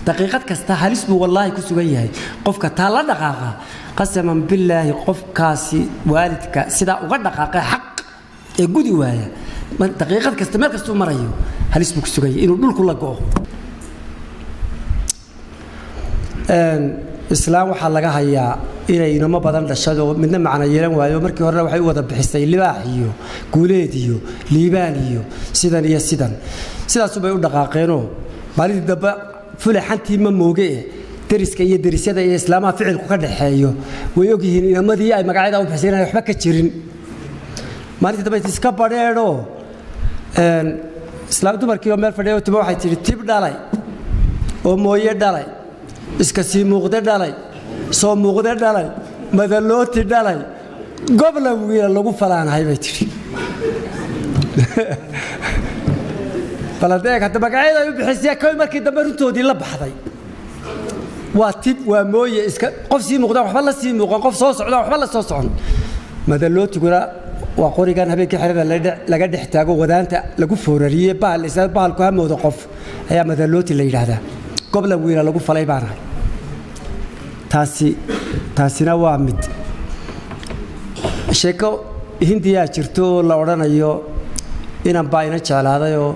دقيقة كستها لسه والله كسوية قفك تلا دقيقة قسما بالله قف كاسي والدك سدا وقد دقيقة حق يجودي وياه دقيقة كستمر كستو مريو هل اسمك سوية إنه دول كله جوه إسلام وحلاقها هي إلى إنه ما بدل الشدو من معنا يلون ويومرك هرنا وحي وضب بحسي لباحيو كوليديو ليبانيو سيدان يا سيدان سبعون دقائقينو مالي الدبا فل حنتي ما موجه درس كي يدرس هذا إسلام فعل كذا حيو ويوجي هنا ما دي أي مقعد أو بحسين أنا حبك تشرين مالي الدبا تسكبريرو إسلام تبارك يوم الفريق تبغى حيتي تيب دالاي أو مويه دالاي إسكسي مقدر دالاي صوم مقدر دالاي مدلوت دالاي قبل ويا لوجو فلان هاي بيتري فلذلك حتى مقعد أو بحسين كل ما كده مرتو دي لبحضي واتب ومويه إسك قف سي مقدر وحبلا سي مقدر قف صوص عنا وحبلا صوص عن مدلوت يقول وقوري كان هبيك حرير لقد احتاجوا غدانته لقوا فورية بال إذا بال كهم وتقف هي مدلوت اللي هذا قبل ويلا لقوا فلاي بارها تاسي نوامد شكو هندية شرتو لورنا يو إن باينا شال هذا يو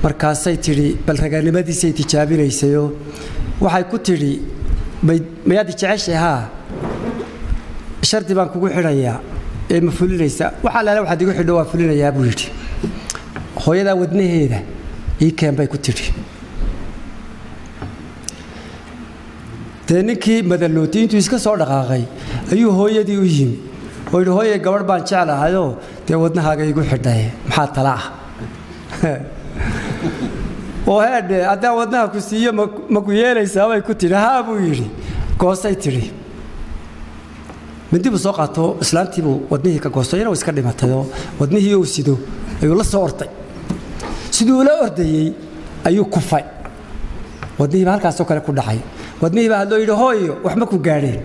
مركز سيتري بل رجعني بدي سيتي شابي رئيسيو وحي كتري ما يدي تعيشها شرط بانكو حرية مفلول ليس وحلا لو حد يقول حلوة فلنا يا أبو يجي خويا ذا ودني هذا كان بيكتري تانيكي مدلوتين تيسك صار دقاقي أيوه هويا دي ويجيم هويا قبل بانش على هذا تودنا حاجة يقول حداه محط طلع وهذا أدا ودنا كسية مكوية يساوي كتير ها أبو يجي قصة تري من دي بساقته إسلامتي بو ودنيه كقصيرة ويسكر ما تدو ودنيه يوسيدو أيوه الله صورتي سيدو لا أردي أيوه كفاي ودنيه بهالكاسو كله كل حي ودنيه بهاللو يروحيو وحمكوا قارين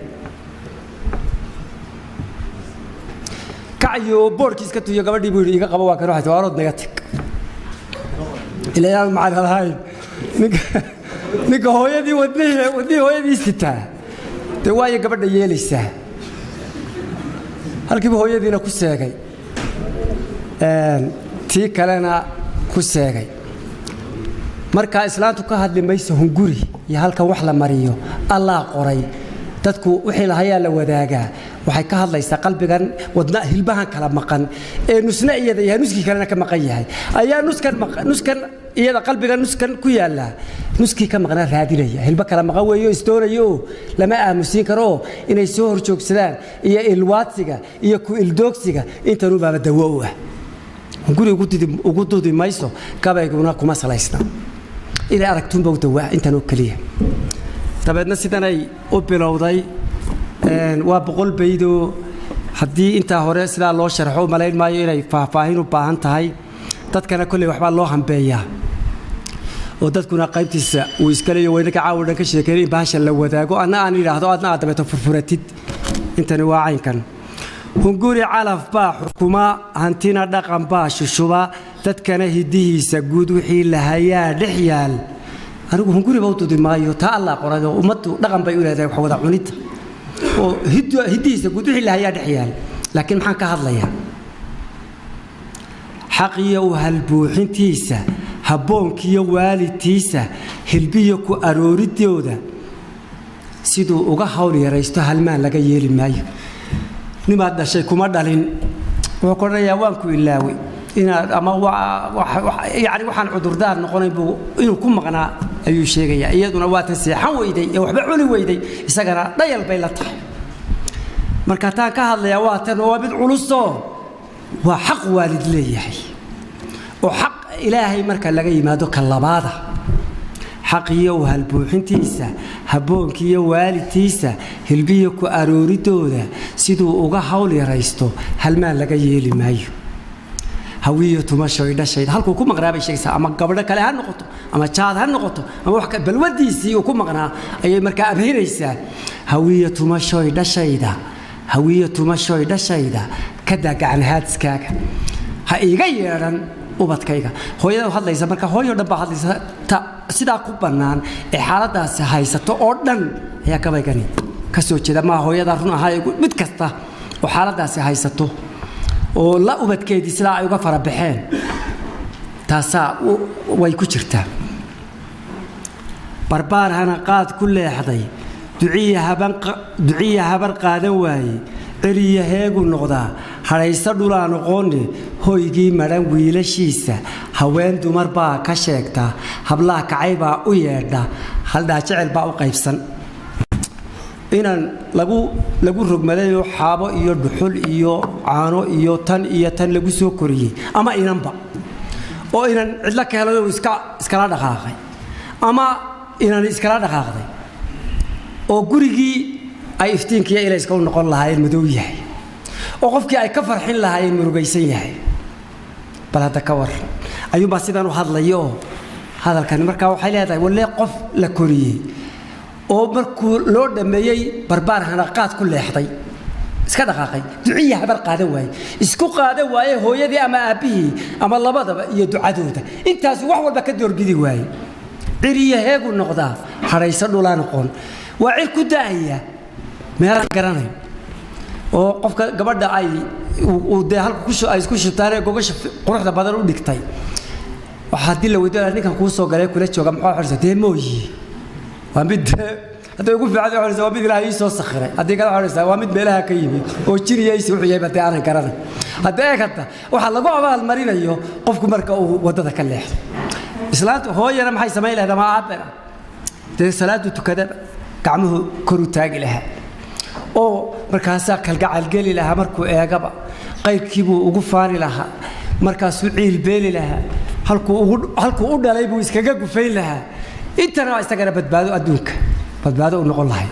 كعيو بوركيس كتو يقبل يبوري يقبل واكر واحد وارد نجاتك إلى يوم مع هاي نك هو يدي ودنيه هو يدي ستة تواي قبل يجلسه halkii hooyadiina ku seegay tii kalena ku seegay marka islaantu ka hadli mayso hunguri iyo halka wax la mariyo Allah qoray dadku wixii lahayaa la wadaaga waxay ka hadlaysaa qalbigan wadna hilbahan kala maqan ee nusna iyada yahay nuski kalena ka maqan yahay ayaa nuskan iyada qalbigan nuskan ku yaala nuski ka maqna raadinaya hilba kala maqan weeyo istoorayo lama aamusin karo inay soo horjoogsadaan iyo ilwaadsiga iyo ku ildoogsiga inta uu baaba dawo ah guri ugu dudi mayso kabayguna kuma salaysna ila aragtun baa dawo inta noo kaliya tabeedna sidan ay u bilowday waa boqol baydo hadii inta hore sida loo sharxo malayn maayo inay faahfaahin u baahan tahay dadkana kulli waxba loo hambeeyaa oo dadkuna qaybtiisa uu iska leeyahay wayna ka caawin ka sheekeeyay baasha la wadaago ana aan yiraahdo adna aad dabeeto furfuratid intani waa caynkan hunguri calaf baa xukuma hantina dhaqan baa shushuba dadkana hidihiisa guud wixii la hayaa dhixyaal anigu hunguri baa u tudimaayo ta Allah qorado ummadu dhaqan bay u leedahay wax wada cunid oo hidihiisa guud wixii la hayaa dhixyaal laakiin maxaan ka hadlayaa حقيا وهالبوحنتيسا هبونكيا والدتيسا هلبيا كو أروريديودا سيدو أوغا حاولي يريستو هالمان لغا ييلي مايو نما داشاي كوما دالين وقرنا يا وانكو إلاوي إنا أما يعني وحان عذردار نقوني بو إنو كو مقنا أيو شيغيا إيادونا واتن سيحان ويدي يا وحبا عولي ويدي إساقنا دايال بيلاتح مركاتان كهادليا واتن وابد علوصو وحق والد ليه وحق إلهي مركا لغاي ما دوك اللبادة حقيا وهالبوحنتيسا هبونكيا والدتيسا هلبيكو أروريدودا سيدو أوغا حاولي ريستو هالمان لغاي يلي مايو هوية تمشي دشيد هالكو كو مغرابي شيكسا أما قبل كلا هالنقطة أما تشاد هالنقطة أما وحكا بالوديسي وكو مغنا أي مركا أبهيريسا هوية تمشي دشيدا هوية تمشي دشيدا كذا عن هاتسكاك هاي غيران وبتكيكا هو يدا هذا ليس مركا هو يدا بهذا تا sidaa ku bannaan ee xaaladaasi haysato oo dhan ayaa gabaygani ka soo jeeda ma hooyada run ahaa mid kasta oo xaaladaasi haysato oo la ubadkeedii sidaa ay uga fara baxeen taasaa way ku jirtaa barbaar hana qaad ku leexday duciya habar qaadan waaye celiya heegu noqdaa hadhaysa dhulaa noqoone hoygii madhan wiilashiisa haween dumar baa ka sheegta hablaha kacay baa u yeedha haldhaa jecel baa u qaybsan inaan lagu rogmadayoo xaabo iyo dhuxul iyo caano iyo tan lagu soo koriyey ama inanba oo inan cidla ka helay iskala dhaqaaqay ama inan iskala dhaqaaqday oo gurigii ay iftiinkiiyo ilayska u noqon lahaayeen madow yahay oo qofkii ay ka farxin lahaayeen murugaysan yahay bal hadda ka war ayuunbaa sidaan u hadlayo hadalkani markaa waxay leedahay wallee qof la koriyey oo markuu loo dhammeeyey barbaar hanaqaad ku leexday iska dhaqaaqay duciya habar qaadan waaye isku qaadan waaye hooyadii ama aabbihii ama labadaba iyo ducadooda intaas wax walba ka doorbidi waaye ciriya heegu noqdaa hadhaysa dhulaa noqon waa cir ku daaya meelaan garanayo oo qofka gabadha ay dee halka ay isku shubtaanee gogasha quruxda badan u dhigtay waxaa haddii la weydiinaya ninkan kuu soo galay kula jooga maxaa xorisa dee mooyi waa mid hadday ugu fiican xorisa waa mid ilaahay ii soo sakhiray haddii kala xorisa waa mid meelaha ka yimid oo jiniyaysi wuxuu yahay badee aanan garanay haddii eegata waxaa lagu abaalmarinayo qofku marka uu waddada ka leexdo islaanta hooyana maxay samayn lahayd ama aabbana dee salaadu tukadaba gacmuhu kor u taagi lahaa oo markaasaa kalgacal geli lahaa markuu eegaba qaybkiibuu ugu faani lahaa markaasuu ciilbeeli lahaa halkuu u dhalay buu iskaga gufayn lahaa intana waa isagana badbaado adduunka badbaado u noqon lahay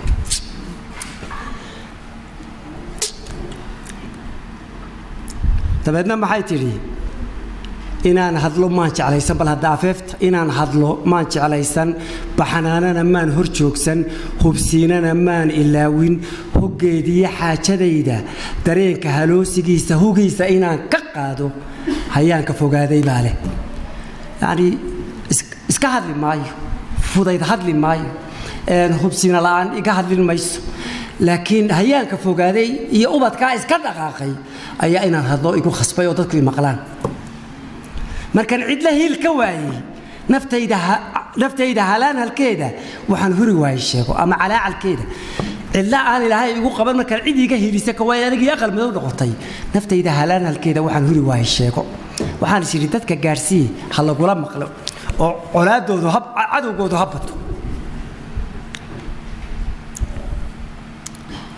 dabeedna maxay tidhi inaan hadlo maan jeclaysan bal hadda afeefta inaan hadlo maan jeclaysan baxanaanana maan hor joogsan hubsiinana maan ilaawin hoggeediyo xaajadayda dareenka haloosigiisa hugiisa inaan ka qaado hayaan ka fogaaday baa leh yacni iska hadli maayo fudayd hadli maayo hubsiina la'aan iga hadlin mayso laakiin hayaanka fogaaday iyo ubadkaa iska dhaqaaqay ayaa inaan hadlo igu khasbay oo dadku i maqlaan markaan cidla hiil ka waayey naftayda halaan halkeeda waxaan huri waayey sheego ama calaacalkeeda cidla aan ilaahay igu qaban markaan cid iga hiilisa ka waayey anigii aqal madow noqotay naftayda halaan halkeeda waxaan huri waayey sheego waxaan is yidhi dadka gaarsiiye ha lagula maqlo oo colaadoodu cadowgoodu ha bato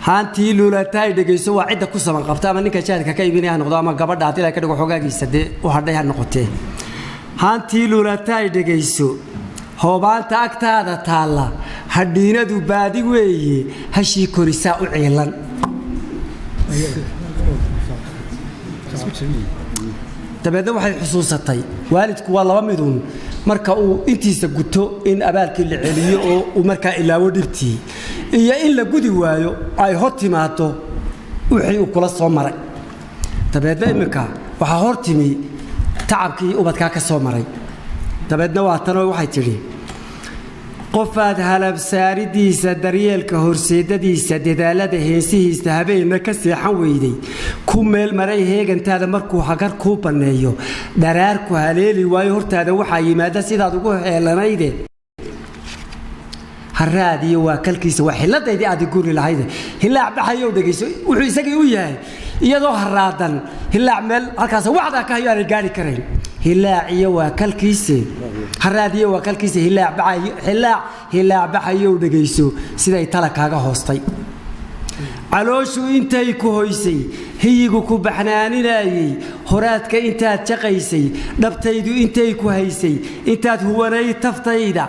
haantii luulataay dhegayso waa cidda ku saban qabta ama ninka jaadka ka iibinaya ha noqdo ama gabadha haddii la ka dhigo xogaagiisa dee u hadhay ha noqotee haantii luulataay dhegayso hoobaanta agtaada taalla hadhiinadu baadi weeye hashii korisaa u ciilan dabeedna waxay xusuusatay waalidku waa laba miduun marka uu intiisa guto in abaalkii la celiyo oo uu markaa ilaawo dhibtii iyo in la gudi waayo ay hor timaado wixii uu kula soo maray dabeedna iminka waxaa hor timi tacabkii ubadkaa ka soo maray dabeedna waa tanoo waxay tidhi qofaad halabsaaridiisa daryeelka horseedadiisa dadaalada heesihiisa habeenna ka seexan weyday ku meel maray heegantaada markuu hagar kuu banneeyo dharaarku haleeli waayo hortaada waxaa yimaada sidaad ugu heelanayde haraadiyo waa kalkiisa waa xilladaydii aad guri lahayde hilaac baxayow dhegayso wuxuu isagii u yahay iyadoo haraadan hilaac meel halkaas wacdaa ka hayo aanay gaari karayn hilaaciyo waa kalkiisa haraadiyo waa kalkiisa hilaac baxayow dhegayso siday tala kaaga hoostay calooshu intay ku hoysay hiyigu ku baxnaaninayay horaadka intaad jaqaysay dhabtaydu intay ku haysay intaad huwanay taftayda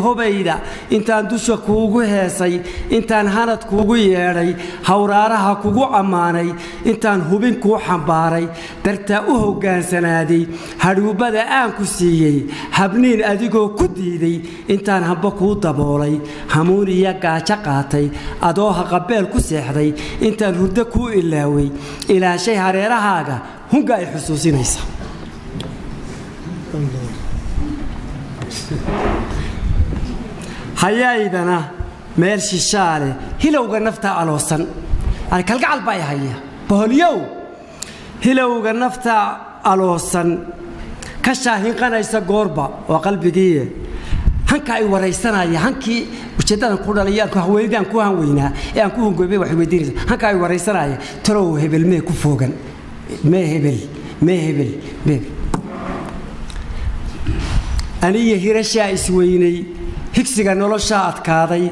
hobayda intaan dusha kuugu heesay intaan hanad kuugu yeedhay hawraaraha kugu ammaanay intaan hubin kuu xambaaray dartaa u hoggaansanaaday hadhuubbada aan ku siiyey habniin adigoo ku diiday intaan hamba kuu daboolay hamuun iyo gaajo qaatay adoo haqabeel ku seexday intaan hurdo kuu ilaaway ilaashay hareerahaaga hunga ay xusuusinaysa hayaydana meel shishaale hilowga nafta aloosan ani kalgacal bay haya boholiyow hilowga nafta aloosan ka shaahinqanaysa goorba waa qalbigiiye hanka ay waraysanaya hankii ujeedadan ku dhalayaan ku haweenidaan ku hanweynaa ee aan ku hungoobay wax weydiinaysa hanka ay waraysanaya talow hebel mee ku foogan mee hebel aniga hirashaa isweynay higsiga nolosha adkaaday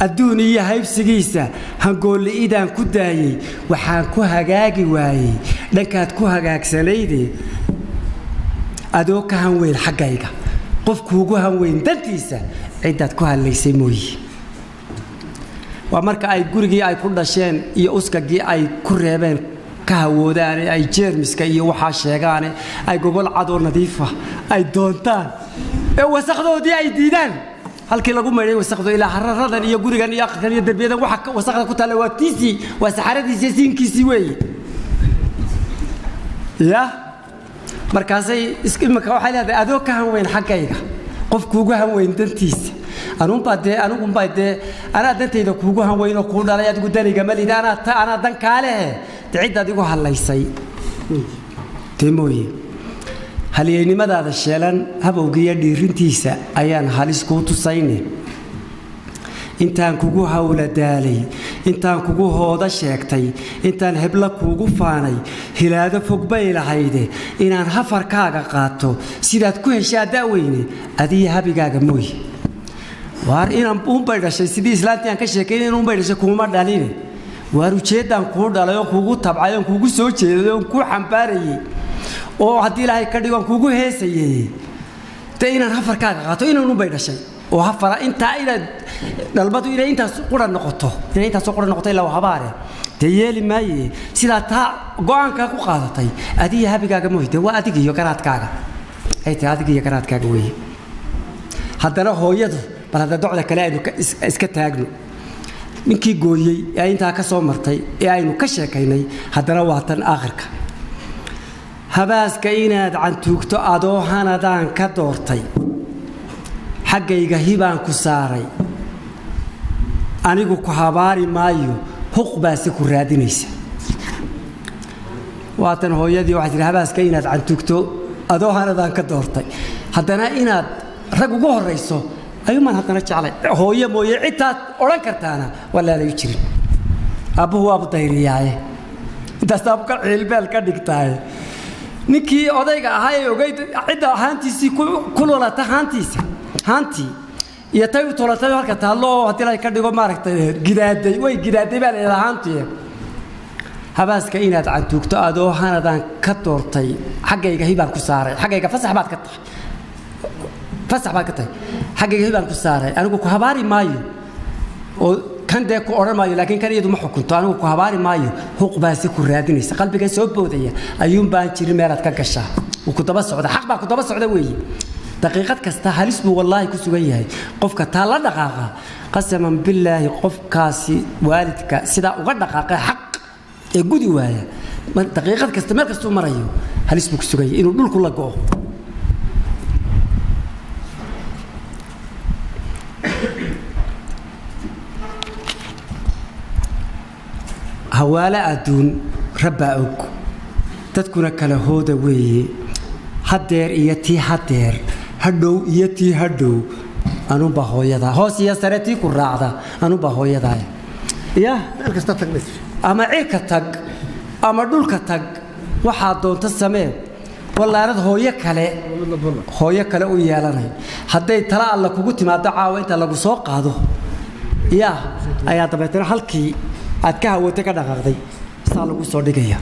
adduun iyo haybsigiisa hangooliidaan ku daayay waxaan ku hagaagi waayay dhankaad ku hagaagsanayde adoo ka hanweyn xaggayga qofku ugu hanweyn dantiisa cidaad ku hadlaysay mooyee waa marka ay gurigii ay ku dhasheen iyo uskagii ay ku reebeen ka hawoodaan ay jeermiska iyo waxa sheegaan ay gogol cad oo nadiif ah ay doontaan ee wasaqdoodii ay diidaan halkii lagu meeray wasaqdo ilaa hararadan iyo gurigan iyo aqalkan iyo darbiyadan waxa wasaqda ku taala waa tiisi waa saxaradiisa siinkiisi weey ya markaasay imika waxa leedahay adoo ka hanweyn xaggayga qofku ugu hanweyn dantiisa anugu baadee ana dantayda kuugu hanweyn oo ku dhalay adigu daniga malida ana dan kaale cid adigu halaysay timooyi halyeynimadaada sheelan habowgiya dhiirintiisa ayaan halis ku tusayne intaan kugu hawla daalay intaan kugu hooda sheegtay intaan hebla kuugu faanay hilaado fog bay lahayde inaan hafarkaaga qaato sidaad ku heshaa daaweyne adiga habigaaga mooy waar inaan uunbay dhashay sidii islaantii aan ka sheekaynay uunbay dhashay kuma dhaline waar ujeedaan kuu dhalay oo kuugu tabcay oo kuugu soo jeeday oo ku xambaarayay oo haddii ilaahay ka dhigo kuugu heesayay ta inaan hafarkaaga qaato inaan uunbay dhashay oo hafara inta ila dalbadu inay intaas qura noqoto ilaa habaare teeyeli maaye sida ta go'aanka ku qaadatay adiga habigaaga mooyde waa adiga iyo garaadkaaga ay tahay adiga iyo garaadkaaga weey haddana hooyadu bal hada docda kale aynu iska taagno ninkii gooyay ee inta ka soo martay ee aynu ka sheekaynay haddana waa tan aakhirka habaaska inaad cantuugto adoo hanadaan ka doortay xaggayga hibaan ku saaray anigu ku habaari maayo huqbaasi ku raadinaysa waatan hooyadii waxa jira habaaska inaad cantuugto adoo hanadaan ka doortay haddana inaad rag ugu horeyso ayuuman haddana jeclay hooyo mooye cidtaad odhan kartaana walaalay jirin aabbuhu waabu dayriyaaye intaas aabka ciilbeel ka dhigtaaye ninkii odayga ahaa ee ogeyd cidda ahaantiisii ku lolata haantii iyo tay u tolatay halka taalo hadii la ka dhigo maaragtay gidaaday baa leedahay haantii habaaska inaad cantuugto adoo hanadaan ka doortay xaggayga hibaan ku saaray xaggayga fasax baad ka tahay xaggayga hibaan ku saaray anigu ku habaari maayo oo kan dee ku odhan maayo laakiin kan iyadu ma xukunto anigu ku habaari maayo huqbaasi ku raadinaysa qalbiga soo boodaya ayuun baan jirin meelaad ka gashaa ku daba socda xaq baa ku daba socda weeye daqiiqad kasta halis buu wallaahi ku sugan yahay qofka taa la dhaqaaqa qasaman billaahi qofkaasi waalidka sidaa uga dhaqaaqay xaq ee gudi waaya daqiiqad kasta meel kastuu marayo halis buu ku sugan yahay inuu dhulku la go'o hawaala adduun rabbaa og dadkuna kala hooda weeye hadeer iyo tii hadeer hadhow iyo tii hadhow anuba hooyada hoos iyo sare tii ku raacda anuba hooyada ya meel kasta tagnays ama cirka tag ama dhulka tag waxa doonta samee wallaanad hooyo kale u yeelanay haday tala alla kugu timaado caawa inta lagu soo qaado ya ayaa dabeetana halkii aad ka hawatay ka dhaqaaqday saa lagu soo dhigaya